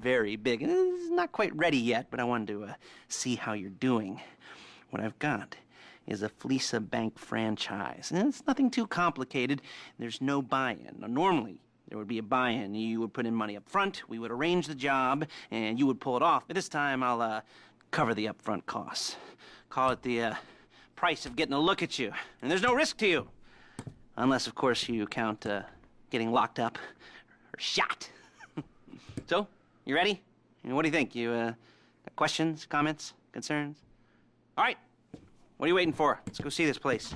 very big. It's not quite ready yet, but I wanted to see how you're doing. What I've got is a Fleece Bank franchise. And it's nothing too complicated. There's no buy-in. Now, normally, there would be a buy-in. You would put in money up front, we would arrange the job, and you would pull it off. But this time, I'll cover the upfront costs. Call it the price of getting a look at you. And there's no risk to you. Unless, of course, you count getting locked up or shot. So, you ready? What do you think? You got questions, comments, concerns? All right. What are you waiting for? Let's go see this place.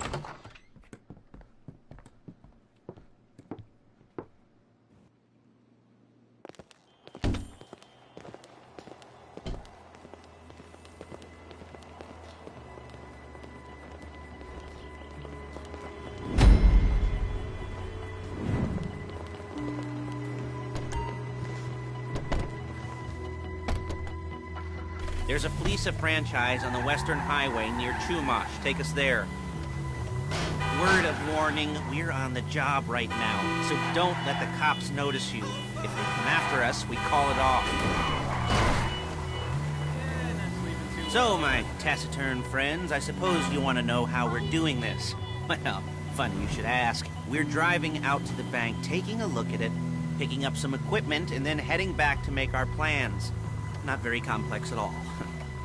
There's a Fleece franchise on the Western Highway near Chumash. Take us there. Word of warning, we're on the job right now, so don't let the cops notice you. If they come after us, we call it off. So, my taciturn friends, I suppose you want to know how we're doing this. Well, funny you should ask. We're driving out to the bank, taking a look at it, picking up some equipment, and then heading back to make our plans. Not very complex at all.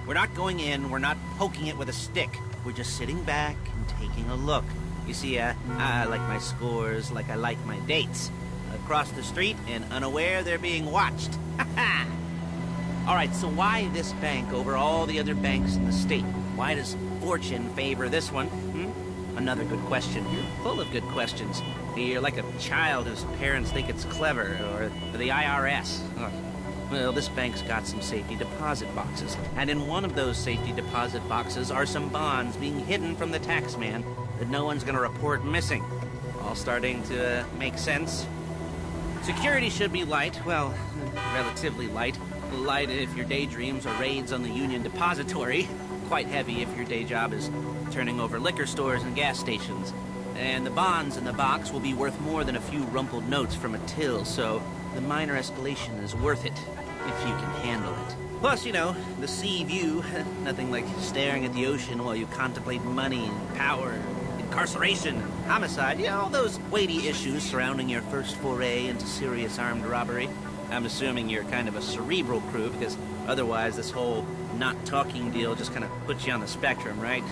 We're not going in, we're not poking it with a stick. We're just sitting back and taking a look. You see, I like my scores like I like my dates. Across the street and unaware they're being watched. All right, so why this bank over all the other banks in the state? Why does fortune favor this one? Another good question. You're full of good questions. You're like a child whose parents think it's clever, or the IRS. Well, this bank's got some safety deposit boxes, and in one of those safety deposit boxes are some bonds being hidden from the tax man that no one's gonna report missing. All starting to make sense? Security should be light, well, relatively light. Light if your daydreams are raids on the Union Depository. Quite heavy if your day job is turning over liquor stores and gas stations. And the bonds in the box will be worth more than a few rumpled notes from a till, so the minor escalation is worth it, if you can handle it. Plus, you know, the sea view, nothing like staring at the ocean while you contemplate money and power, incarceration, and homicide, all those weighty issues surrounding your first foray into serious armed robbery. I'm assuming you're kind of a cerebral crew, because otherwise this whole not talking deal just kind of puts you on the spectrum, right?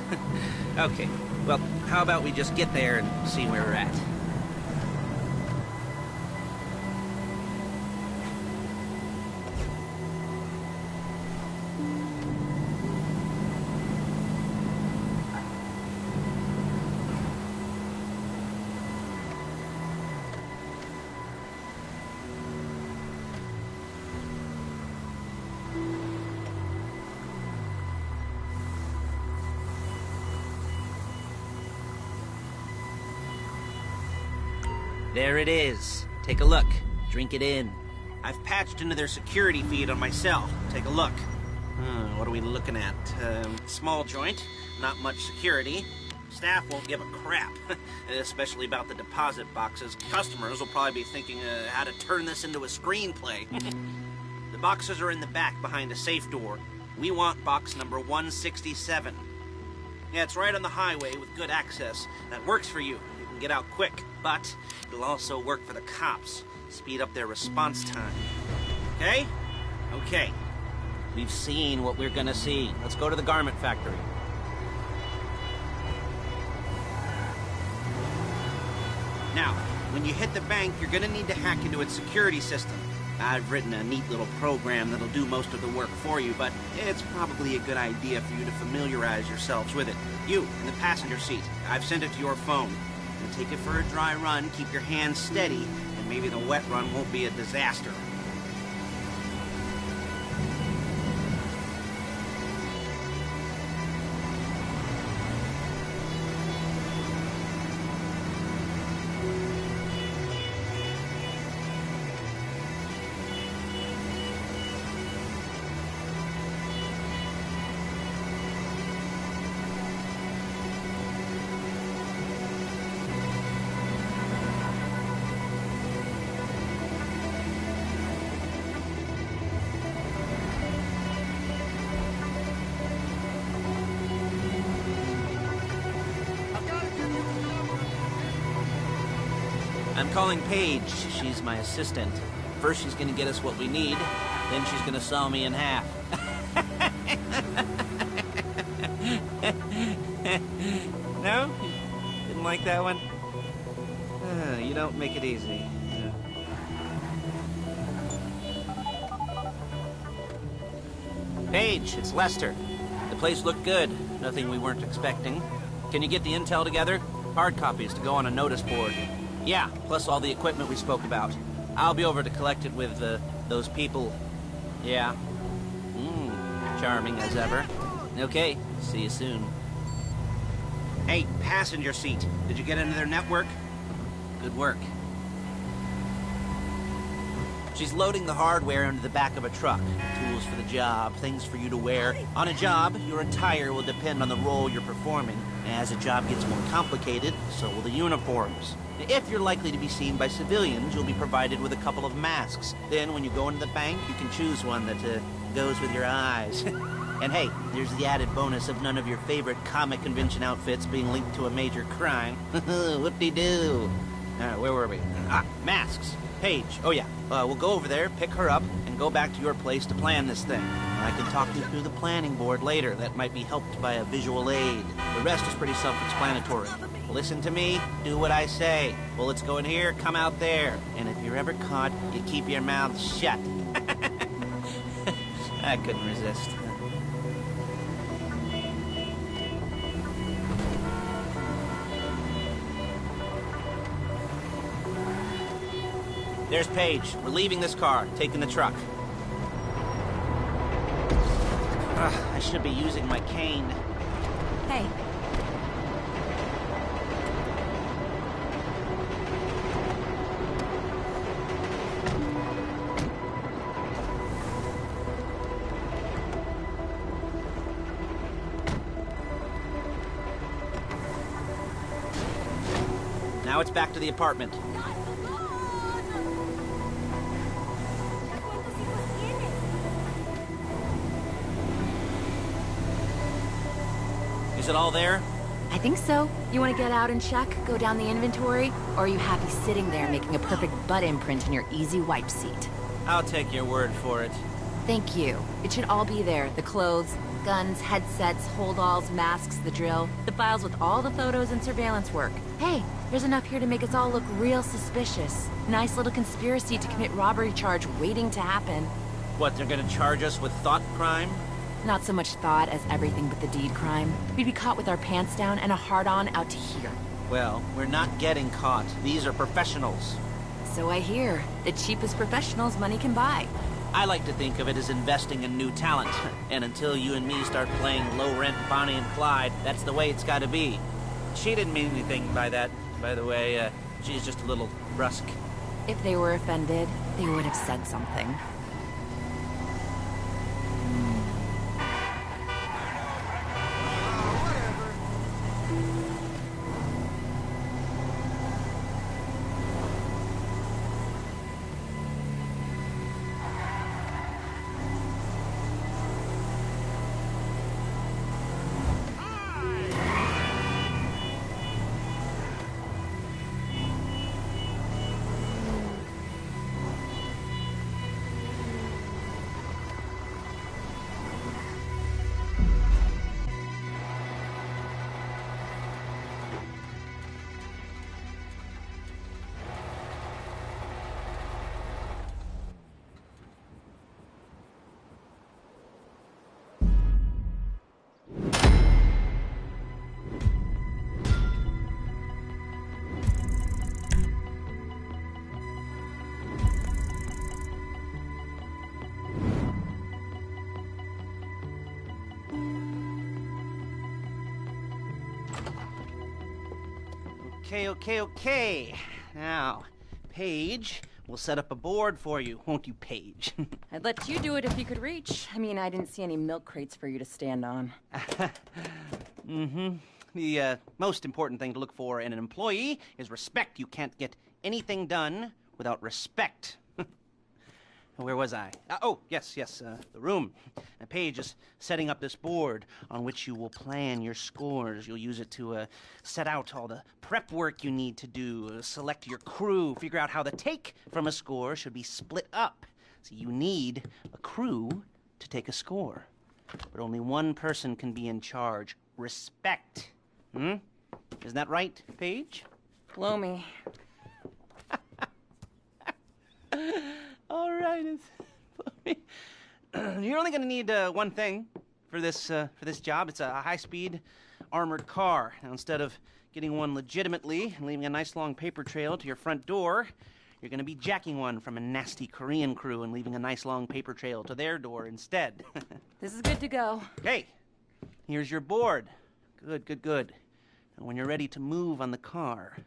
Okay, well, how about we just get there and see where we're at? There it is. Take a look. Drink it in. I've patched into their security feed on my cell. Take a look. What are we looking at? Small joint, not much security. Staff won't give a crap, especially about the deposit boxes. Customers will probably be thinking how to turn this into a screenplay. The boxes are in the back behind a safe door. We want box number 167. Yeah, it's right on the highway with good access. That works for you. You can get out quick, but it'll also work for the cops. Speed up their response time. Okay? Okay. We've seen what we're gonna see. Let's go to the garment factory. Now, when you hit the bank, you're gonna need to hack into its security system. I've written a neat little program that'll do most of the work for you, but it's probably a good idea for you to familiarize yourselves with it. You, in the passenger seat, I've sent it to your phone. And take it for a dry run, keep your hands steady, and maybe the wet run won't be a disaster. I'm calling Paige. She's my assistant. First she's gonna get us what we need, then she's gonna saw me in half. No? Didn't like that one? You don't make it easy. Paige, it's Lester. The place looked good. Nothing we weren't expecting. Can you get the intel together? Hard copies to go on a notice board. Yeah, plus all the equipment we spoke about. I'll be over to collect it with, those people. Yeah. Charming as ever. Okay, see you soon. Hey, passenger seat. Did you get into their network? Good work. She's loading the hardware into the back of a truck. Tools for the job, things for you to wear. On a job, your attire will depend on the role you're performing. As a job gets more complicated, so will the uniforms. If you're likely to be seen by civilians, you'll be provided with a couple of masks. Then, when you go into the bank, you can choose one that goes with your eyes. And hey, there's the added bonus of none of your favorite comic convention outfits being linked to a major crime. Whoop-de-doo. Where were we? Masks. Paige. Oh yeah, we'll go over there, pick her up, and go back to your place to plan this thing. I can talk you through the planning board later. That might be helped by a visual aid. The rest is pretty self-explanatory. Listen to me, do what I say. Bullets go in here, come out there. And if you're ever caught, you keep your mouth shut. I couldn't resist. There's Paige. We're leaving this car, taking the truck. I should be using my cane. Hey. Now it's back to the apartment. Is it all there? I think so. You want to get out and check, go down the inventory, or are you happy sitting there making a perfect butt imprint in your easy wipe seat? I'll take your word for it. Thank you. It should all be there. The clothes, guns, headsets, hold-alls, masks, the drill, the files with all the photos and surveillance work. Hey, there's enough here to make us all look real suspicious. Nice little conspiracy to commit robbery charge waiting to happen. What, they're gonna charge us with thought crime? Not so much thought as everything but the deed crime. We'd be caught with our pants down and a hard-on out to here. Well, we're not getting caught. These are professionals. So I hear. The cheapest professionals money can buy. I like to think of it as investing in new talent. And until you and me start playing low-rent Bonnie and Clyde, that's the way it's gotta be. She didn't mean anything by that, by the way. She's just a little brusque. If they were offended, they would have said something. Okay. Now, Paige, we'll set up a board for you, won't you, Paige? I'd let you do it if you could reach. I mean, I didn't see any milk crates for you to stand on. The most important thing to look for in an employee is respect. You can't get anything done without respect. Where was I? Oh, yes, the room. Paige is setting up this board on which you will plan your scores. You'll use it to set out all the prep work you need to do, select your crew, figure out how the take from a score should be split up. So you need a crew to take a score. But only one person can be in charge. Respect. Isn't that right, Paige? Blow me. All right, you're only going to need one thing for this job. It's a high-speed armored car. Now, instead of getting one legitimately and leaving a nice long paper trail to your front door, you're going to be jacking one from a nasty Korean crew and leaving a nice long paper trail to their door instead. This is good to go. Okay, here's your board. Good. And when you're ready to move on the car,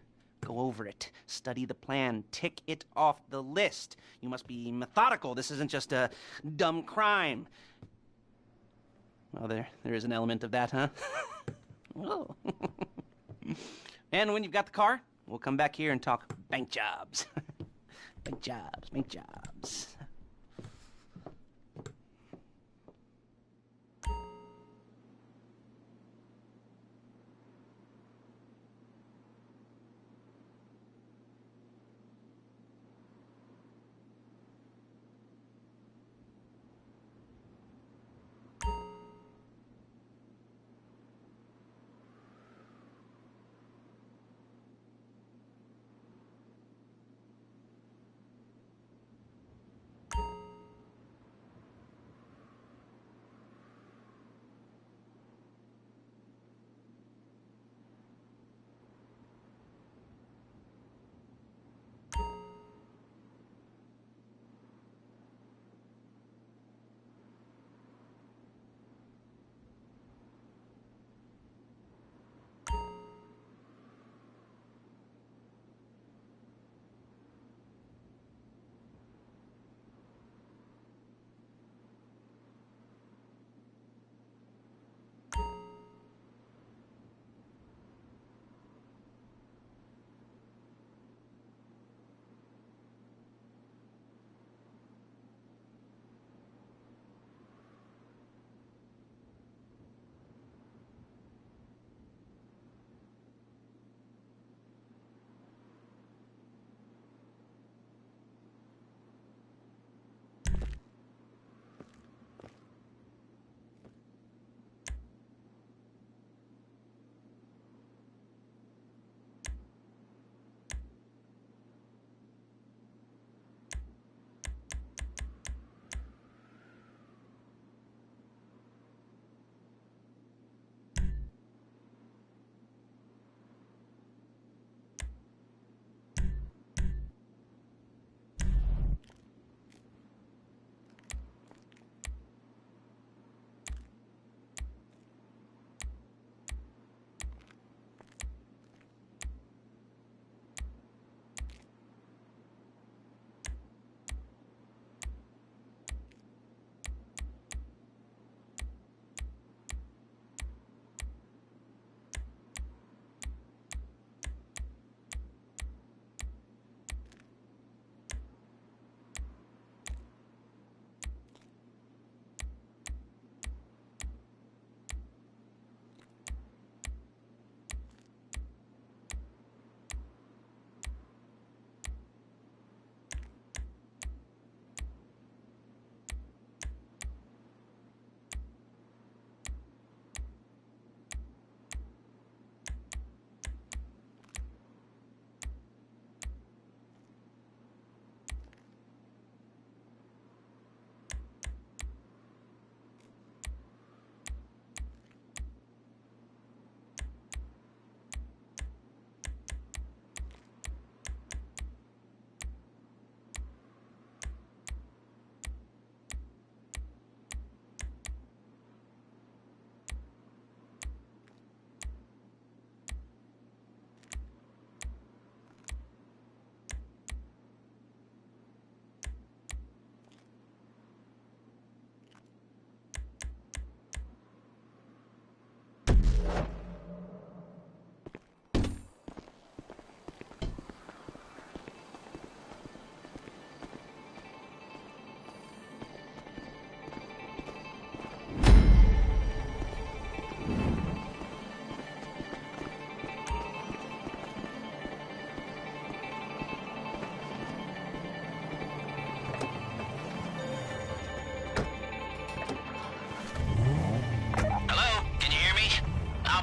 go over it, study the plan, tick it off the list. You must be methodical. This isn't just a dumb crime. Well, there is an element of that, huh? Oh. And when you've got the car, we'll come back here and talk bank jobs. Bank jobs.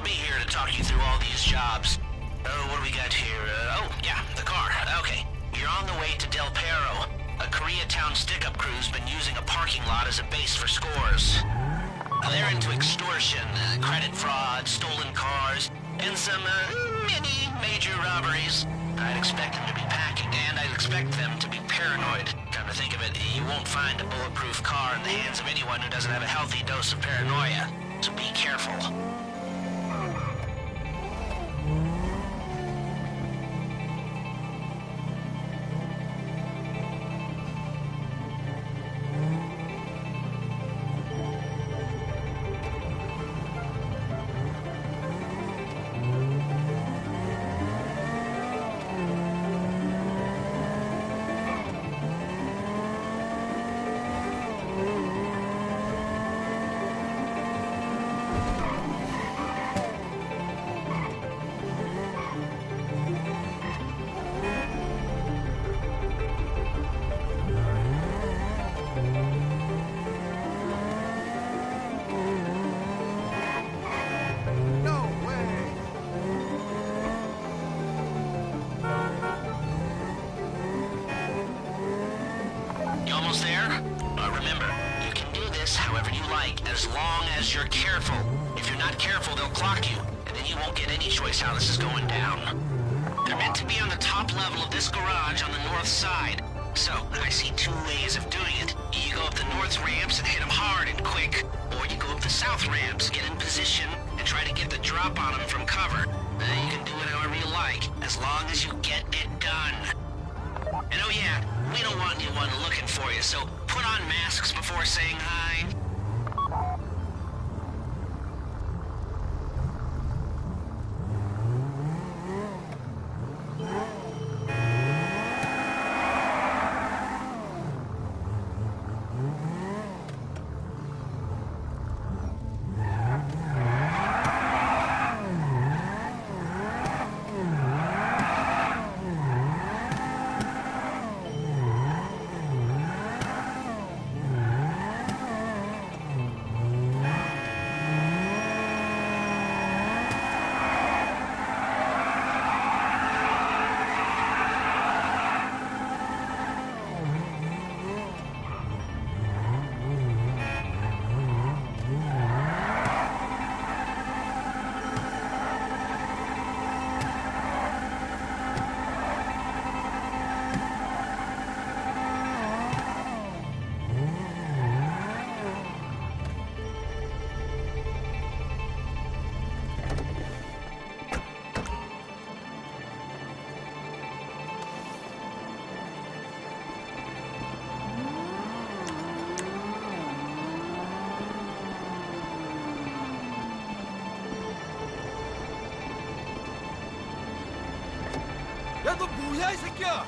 be here to talk you through all these jobs. Oh, what do we got here? Oh, yeah, the car. Okay. You're on the way to Del Perro. A Koreatown stick-up crew's been using a parking lot as a base for scores. They're into extortion, credit fraud, stolen cars, and some, many major robberies. I'd expect them to be packing, and I'd expect them to be paranoid. Come to think of it, you won't find a bulletproof car in the hands of anyone who doesn't have a healthy dose of paranoia. So be careful. Almost there? Remember, you can do this however you like, as long as you're careful. If you're not careful, they'll clock you, and then you won't get any choice how this is going down. They're meant to be on the top level of this garage on the north side. So, I see two ways of doing it. You go up the north ramps and hit them hard and quick, or you go up the south ramps, get in position, and try to get the drop on them from cover. You can do it however you like, as long as you get it done. And oh yeah, we don't want anyone looking for you, so put on masks before saying hi. 야, 너 뭐야, 이 새끼야!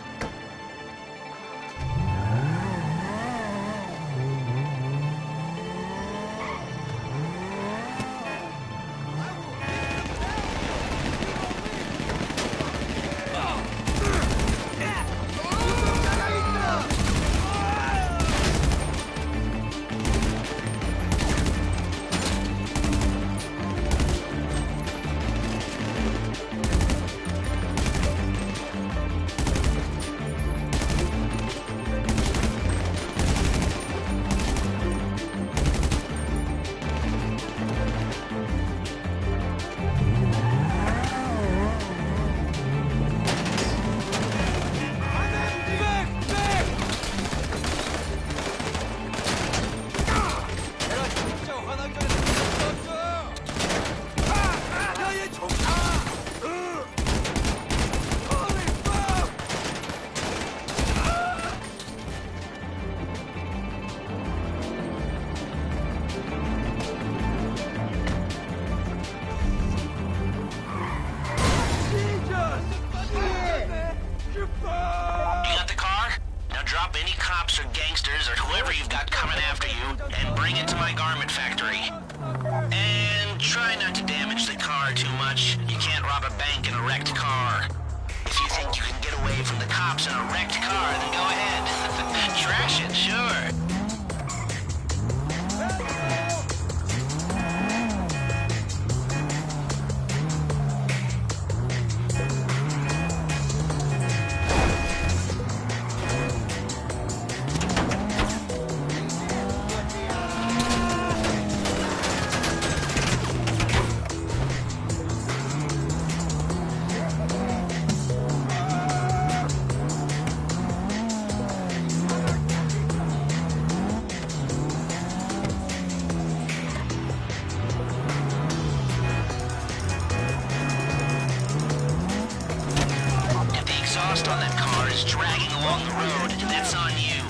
exhaust on that car is dragging along the road. That's on you.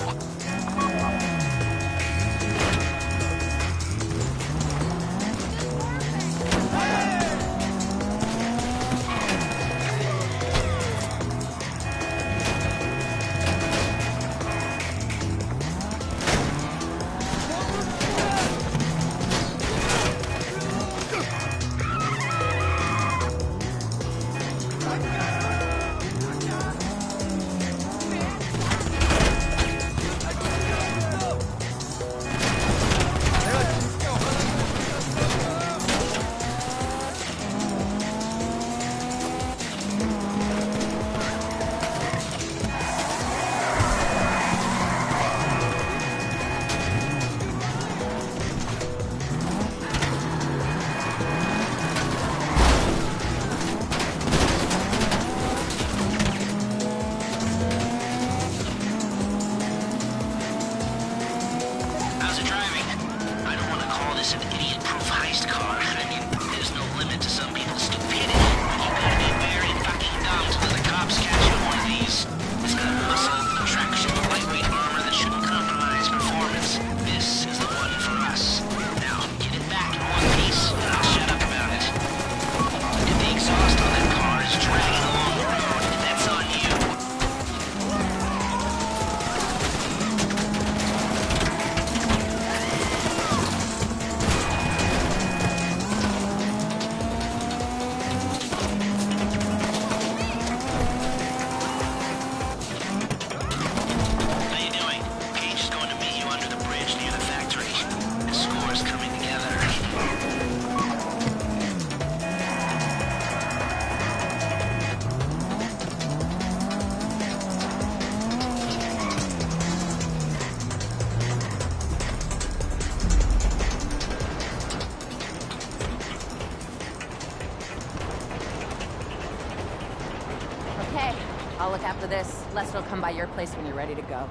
Okay, I'll look after this. Lester will come by your place when you're ready to go.